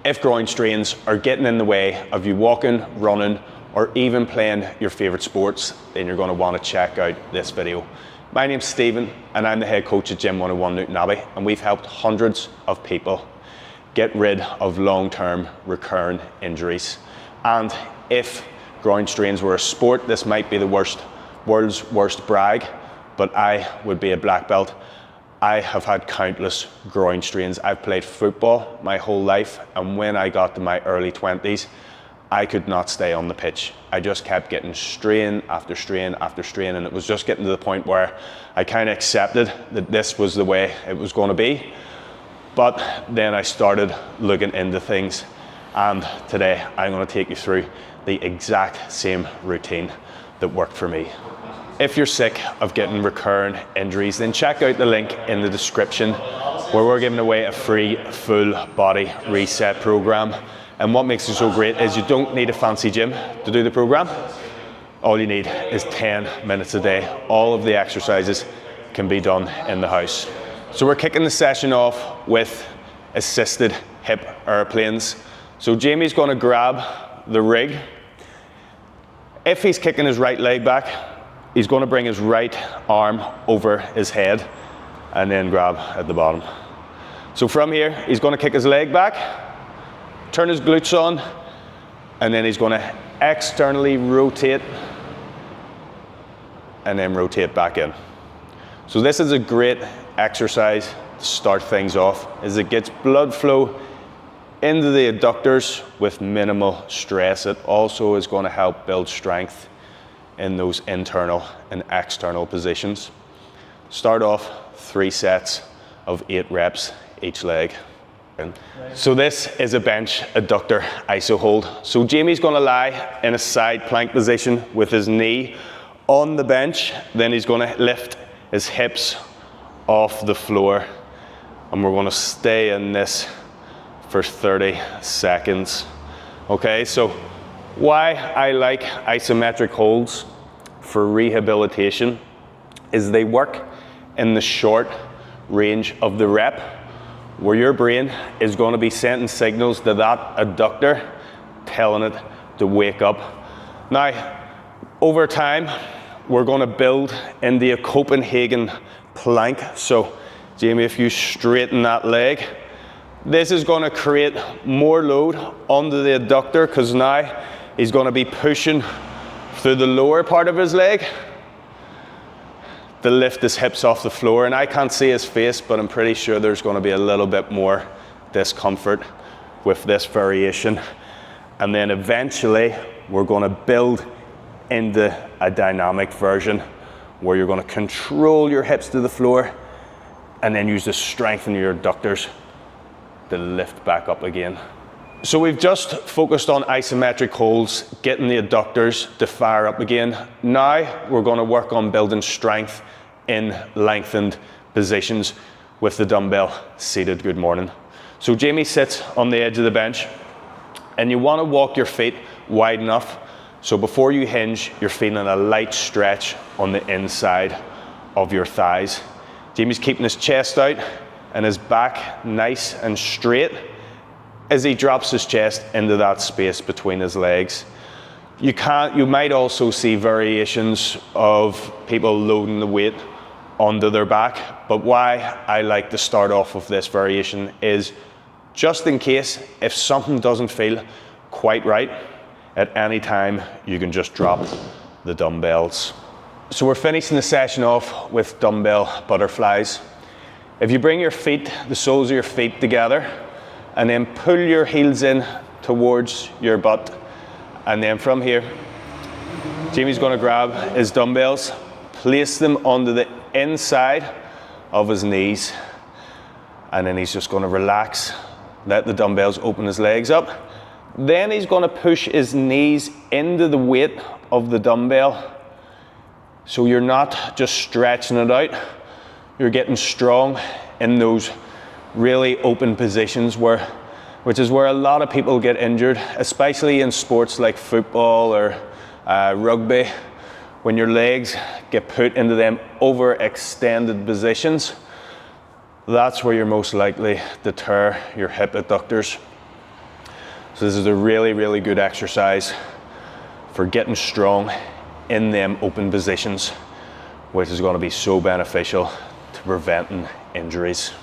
if groin strains are getting in the way of you walking, running, or even playing your favorite sports, then you're going to want to check out this video. My name's Stephen and I'm the head coach at Gym 101 Newton Abbey, and we've helped hundreds of people get rid of long-term recurring injuries. And if groin strains were a sport, this might be the world's worst brag, but I would be a black belt. I have had countless groin strains. I've played football my whole life, and when I got to my early 20s, I could not stay on the pitch. I just kept getting strain after strain after strain, and it was just getting to the point where I kind of accepted that this was the way it was going to be. But then I started looking into things, and today I'm going to take you through the exact same routine that worked for me. If you're sick of getting recurring injuries, then check out the link in the description where we're giving away a free full body reset program. And what makes it so great is you don't need a fancy gym to do the program. All you need is 10 minutes a day. All of the exercises can be done in the house. So we're kicking the session off with assisted hip airplanes. So Jamie's going to grab the rig. If he's kicking his right leg back, he's going to bring his right arm over his head and then grab at the bottom. So from here, he's going to kick his leg back, turn his glutes on, and then he's going to externally rotate and then rotate back in. So this is a great exercise to start things off, as it gets blood flow into the adductors with minimal stress. It also is going to help build strength in those internal and external positions. Start off 3 sets of 8 reps each leg. So this is a bench adductor iso hold. So Jamie's going to lie in a side plank position with his knee on the bench. Then he's going to lift his hips off the floor, and we're going to stay in this for 30 seconds. Okay, so why I like isometric holds for rehabilitation is they work in the short range of the rep, where your brain is going to be sending signals to that adductor, telling it to wake up. Now, over time, we're going to build into a Copenhagen plank. So, Jamie, if you straighten that leg, this is going to create more load onto the adductor, because now he's going to be pushing through the lower part of his leg to lift his hips off the floor. And I can't see his face, but I'm pretty sure there's going to be a little bit more discomfort with this variation. And then eventually we're going to build into a dynamic version where you're going to control your hips to the floor and then use the strength in your adductors to lift back up again. So we've just focused on isometric holds, getting the adductors to fire up again. Now we're going to work on building strength in lengthened positions with the dumbbell seated good morning. So Jamie sits on the edge of the bench, and you want to walk your feet wide enough so before you hinge, you're feeling a light stretch on the inside of your thighs. Jamie's keeping his chest out and his back nice and straight as he drops his chest into that space between his legs. You might also see variations of people loading the weight onto their back, but why I like to start off with this variation is just in case if something doesn't feel quite right, at any time you can just drop the dumbbells. So we're finishing the session off with dumbbell butterflies. If you bring your feet, the soles of your feet together, and then pull your heels in towards your butt, and then from here, Jamie's going to grab his dumbbells, place them onto the inside of his knees, and then he's just going to relax, let the dumbbells open his legs up. Then he's going to push his knees into the weight of the dumbbell, so you're not just stretching it out, you're getting strong in those really open positions, which is where a lot of people get injured, especially in sports like football or rugby. When your legs get put into them overextended positions, that's where you're most likely to tear your hip adductors. So this is a really, really good exercise for getting strong in them open positions, which is going to be so beneficial to preventing injuries.